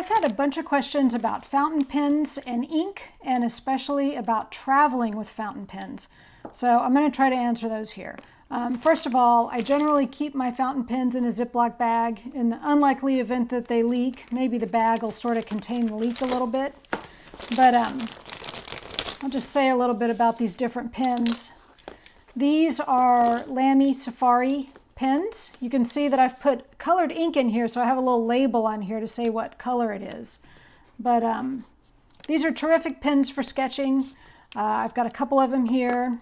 I've had a bunch of questions about fountain pens and ink, and especially about traveling with fountain pens. So I'm going to try to answer those here. First of all, I generally keep my fountain pens in a Ziploc bag. In the unlikely event that they leak, maybe the bag will sort of contain the leak a little bit. But I'll just say a little bit about these different pens. These are Lamy Safari pens. You can see that I've put colored ink in here, so I have a little label on here to say what color it is. But these are terrific pens for sketching. I've got a couple of them here.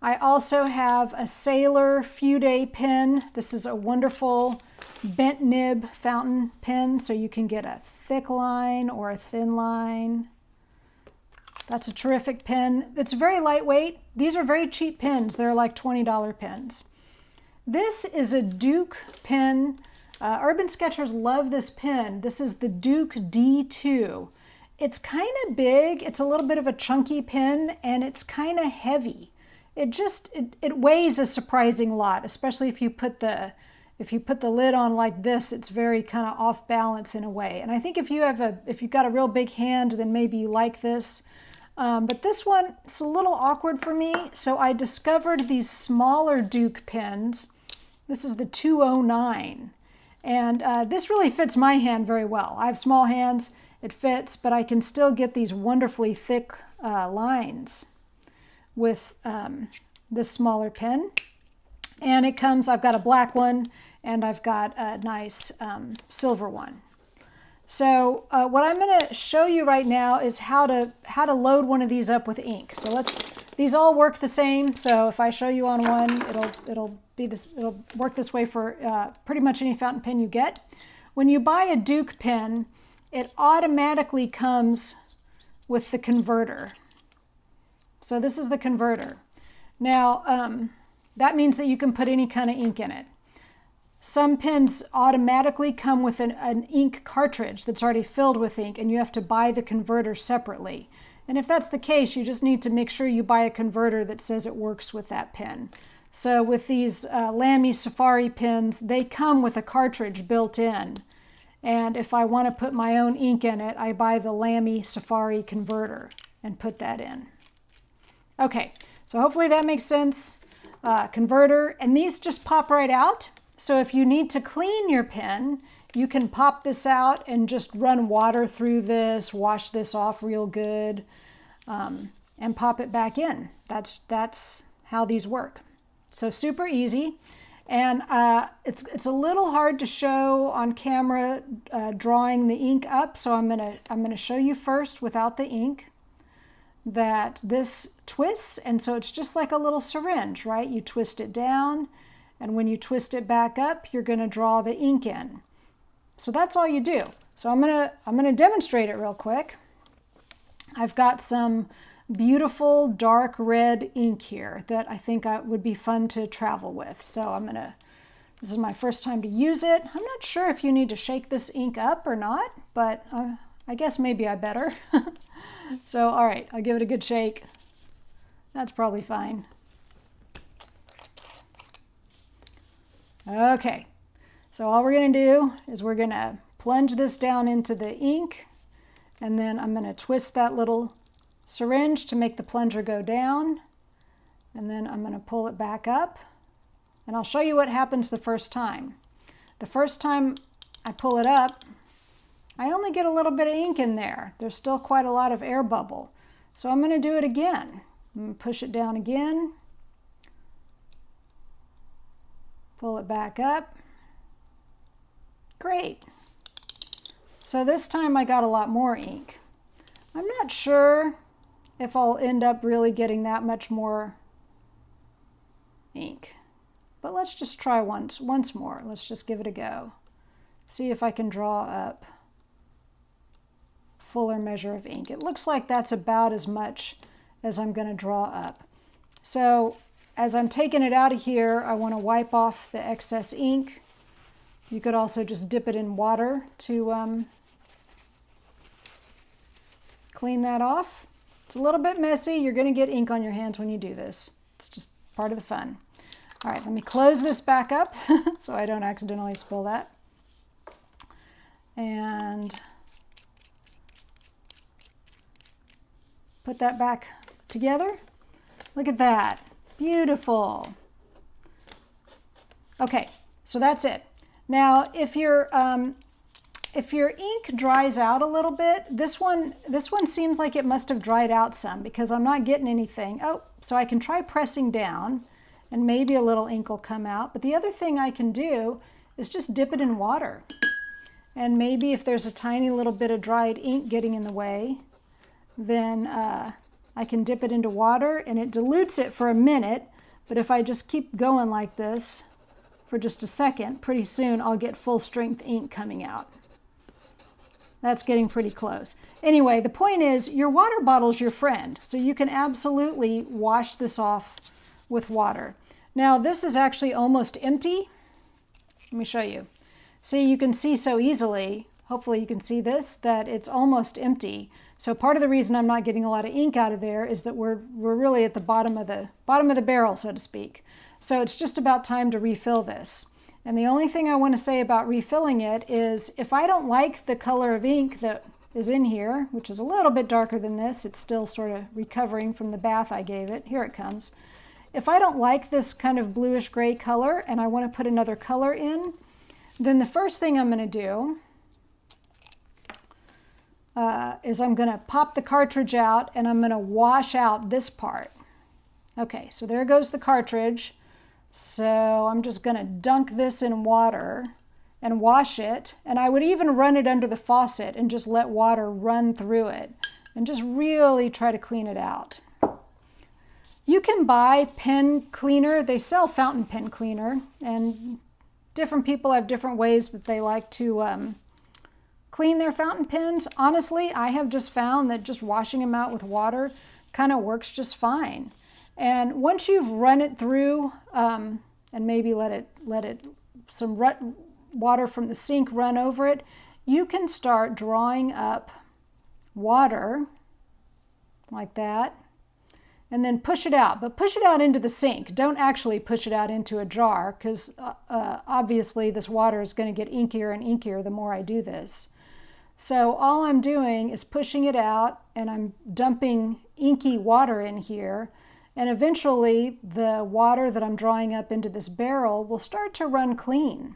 I also have a Sailor Fude pen. This is a wonderful bent nib fountain pen, so you can get a thick line or a thin line. That's a terrific pen. It's very lightweight. These are very cheap pens. They're like $20 pens. This is a Duke pen. Urban Sketchers love this pen. This is the Duke D2. It's kind of big. It's a little bit of a chunky pen, and it's kind of heavy. It weighs a surprising lot, especially if you put the lid on like this. It's very kind of off balance in a way. And I think if you've got a real big hand, then maybe you like this. But this one, it's a little awkward for me. So I discovered these smaller Duke pens. This is the 209. And this really fits my hand very well. I have small hands, it fits, but I can still get these wonderfully thick lines with this smaller pen. And it comes, I've got a black one and I've got a nice silver one. So what I'm going to show you right now is how to load one of these up with ink. So these all work the same. So if I show you on one, it'll work this way for pretty much any fountain pen you get. When you buy a Duke pen, it automatically comes with the converter. So this is the converter. Now, that means that you can put any kind of ink in it. Some pens automatically come with an ink cartridge that's already filled with ink, and you have to buy the converter separately. And if that's the case, you just need to make sure you buy a converter that says it works with that pen. So with these Lamy Safari pens, they come with a cartridge built in. And if I want to put my own ink in it, I buy the Lamy Safari converter and put that in. Okay, so hopefully that makes sense. Converter, and these just pop right out. So if you need to clean your pen, you can pop this out and just run water through this, wash this off real good, and pop it back in. That's how these work. So super easy. And it's a little hard to show on camera drawing the ink up, so I'm gonna show you first without the ink that this twists, and so it's just like a little syringe, right? You twist it down, and when you twist it back up, you're gonna draw the ink in. So that's all you do. So I'm gonna demonstrate it real quick. I've got some beautiful dark red ink here that I think would be fun to travel with. So this is my first time to use it. I'm not sure if you need to shake this ink up or not, but I guess maybe I better. So, all right, I'll give it a good shake. That's probably fine. Okay, so all we're gonna do is we're gonna plunge this down into the ink, and then I'm gonna twist that little syringe to make the plunger go down, and then I'm gonna pull it back up, and I'll show you what happens the first time. The first time I pull it up, I only get a little bit of ink in there. There's still quite a lot of air bubble. So I'm gonna do it again. I'm gonna push it down again, pull it back up. Great. So this time I got a lot more ink. I'm not sure if I'll end up really getting that much more ink, but let's just try once more. Let's just give it a go. See if I can draw up fuller measure of ink. It looks like that's about as much as I'm going to draw up. So as I'm taking it out of here, I want to wipe off the excess ink. You could also just dip it in water to clean that off. It's a little bit messy. You're going to get ink on your hands when you do this. It's just part of the fun. All right, let me close this back up so I don't accidentally spill that. And put that back together. Look at that. Beautiful. Okay, so that's it. Now, if your ink dries out a little bit, this one seems like it must have dried out some because I'm not getting anything. Oh, so I can try pressing down and maybe a little ink will come out. But the other thing I can do is just dip it in water. And maybe if there's a tiny little bit of dried ink getting in the way, then I can dip it into water and it dilutes it for a minute. But if I just keep going like this for just a second, pretty soon I'll get full strength ink coming out. That's getting pretty close. Anyway, the point is your water bottle's your friend. So you can absolutely wash this off with water. Now this is actually almost empty. Let me show you. See, you can see so easily, hopefully you can see this, that it's almost empty. So part of the reason I'm not getting a lot of ink out of there is that we're really at the bottom of the barrel, so to speak. So it's just about time to refill this. And the only thing I want to say about refilling it is if I don't like the color of ink that is in here, which is a little bit darker than this, it's still sort of recovering from the bath I gave it. Here it comes. If I don't like this kind of bluish gray color and I want to put another color in, then the first thing I'm going to do is I'm going to pop the cartridge out and I'm going to wash out this part. Okay, so there goes the cartridge. So I'm just going to dunk this in water and wash it. And I would even run it under the faucet and just let water run through it and just really try to clean it out. You can buy pen cleaner. They sell fountain pen cleaner, and different people have different ways that they like to clean their fountain pens. Honestly, I have just found that just washing them out with water kind of works just fine. And once you've run it through and maybe let some water from the sink run over it, you can start drawing up water like that. And then push it out, but push it out into the sink. Don't actually push it out into a jar because obviously this water is going to get inkier and inkier the more I do this. So all I'm doing is pushing it out and I'm dumping inky water in here, and eventually the water that I'm drawing up into this barrel will start to run clean.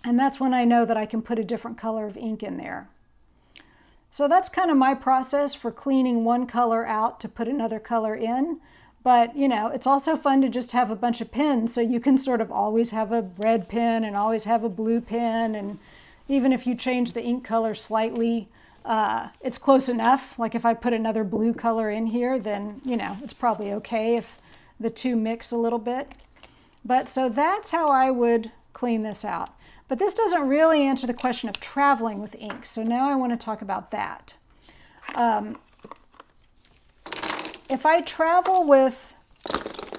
And that's when I know that I can put a different color of ink in there. So that's kind of my process for cleaning one color out to put another color in. But, you know, it's also fun to just have a bunch of pens, so you can sort of always have a red pen and always have a blue pen. And even if you change the ink color slightly, it's close enough. Like if I put another blue color in here, then, you know, it's probably okay if the two mix a little bit. But so that's how I would clean this out. But this doesn't really answer the question of traveling with ink. So now I want to talk about that. If I travel with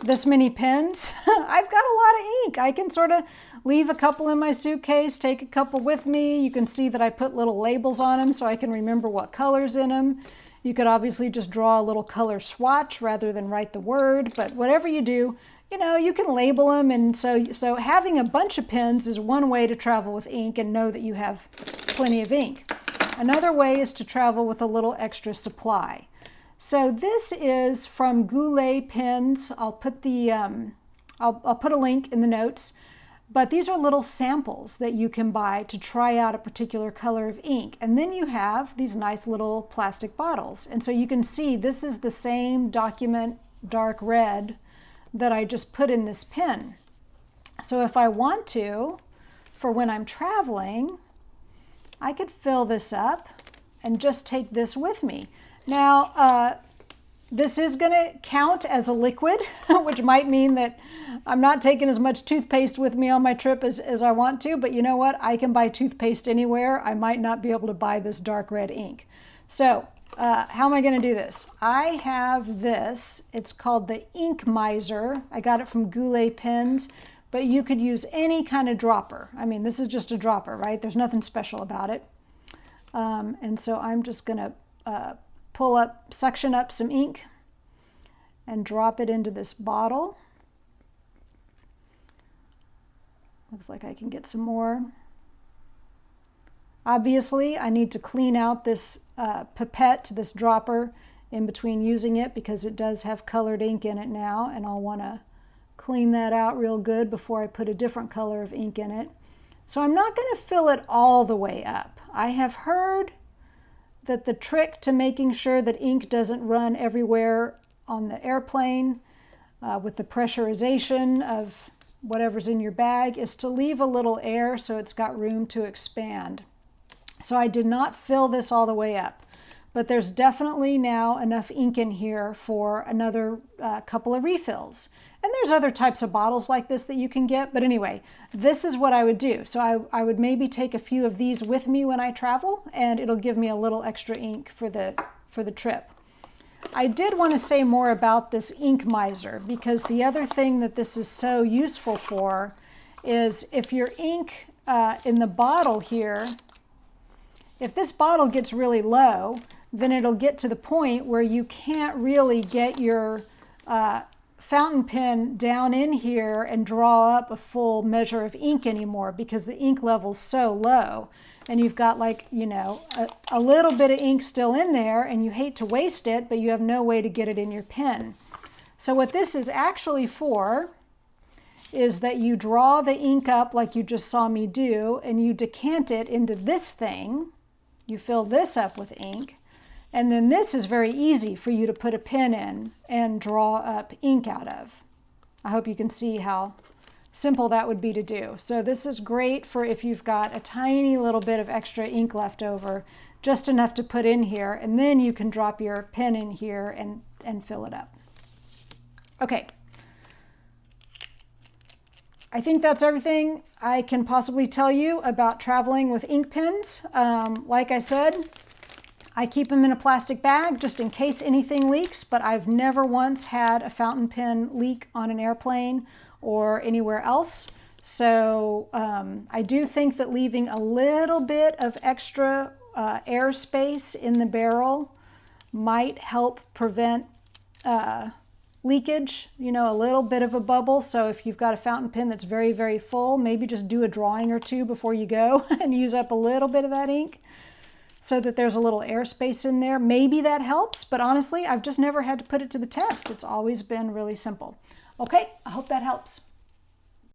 this many pens, I've got a lot of ink. I can sort of leave a couple in my suitcase, take a couple with me. You can see that I put little labels on them so I can remember what color's in them. You could obviously just draw a little color swatch rather than write the word, but whatever you do, you know, you can label them, and so having a bunch of pens is one way to travel with ink and know that you have plenty of ink. Another way is to travel with a little extra supply. So this is from Goulet Pens. I'll put the I'll put a link in the notes, but these are little samples that you can buy to try out a particular color of ink. And then you have these nice little plastic bottles. And so you can see this is the same document dark red that I just put in this pen. So if I want to, for when I'm traveling, I could fill this up and just take this with me. Now, this is going to count as a liquid, which might mean that I'm not taking as much toothpaste with me on my trip as I want to, but you know what? I can buy toothpaste anywhere. I might not be able to buy this dark red ink. So how am I going to do this? I have this. It's called the Ink Miser. I got it from Goulet Pens, but you could use any kind of dropper. I mean, this is just a dropper, right? There's nothing special about it. And so I'm just going to suction up some ink and drop it into this bottle. Looks like I can get some more. Obviously, I need to clean out this pipette, this dropper, in between using it because it does have colored ink in it now, and I'll want to clean that out real good before I put a different color of ink in it. So I'm not going to fill it all the way up. I have heard that the trick to making sure that ink doesn't run everywhere on the airplane with the pressurization of whatever's in your bag is to leave a little air so it's got room to expand. So I did not fill this all the way up, but there's definitely now enough ink in here for another couple of refills. And there's other types of bottles like this that you can get, but anyway, this is what I would do. So I would maybe take a few of these with me when I travel, and it'll give me a little extra ink for the trip. I did want to say more about this ink miser, because the other thing that this is so useful for is if your ink in the bottle here, if this bottle gets really low, then it'll get to the point where you can't really get your fountain pen down in here and draw up a full measure of ink anymore because the ink level's so low. And you've got, like, you know, a little bit of ink still in there, and you hate to waste it, but you have no way to get it in your pen. So what this is actually for is that you draw the ink up like you just saw me do, and you decant it into this thing. You fill this up with ink, and then this is very easy for you to put a pen in and draw up ink out of. I hope you can see how simple that would be to do. So this is great for if you've got a tiny little bit of extra ink left over, just enough to put in here, and then you can drop your pen in here and fill it up. Okay. I think that's everything I can possibly tell you about traveling with ink pens. Like I said, I keep them in a plastic bag just in case anything leaks, but I've never once had a fountain pen leak on an airplane or anywhere else. So I do think that leaving a little bit of extra airspace in the barrel might help prevent leakage, you know, a little bit of a bubble. So if you've got a fountain pen that's very, very full, maybe just do a drawing or two before you go and use up a little bit of that ink so that there's a little airspace in there. Maybe that helps, but honestly, I've just never had to put it to the test. It's always been really simple. Okay, I hope that helps.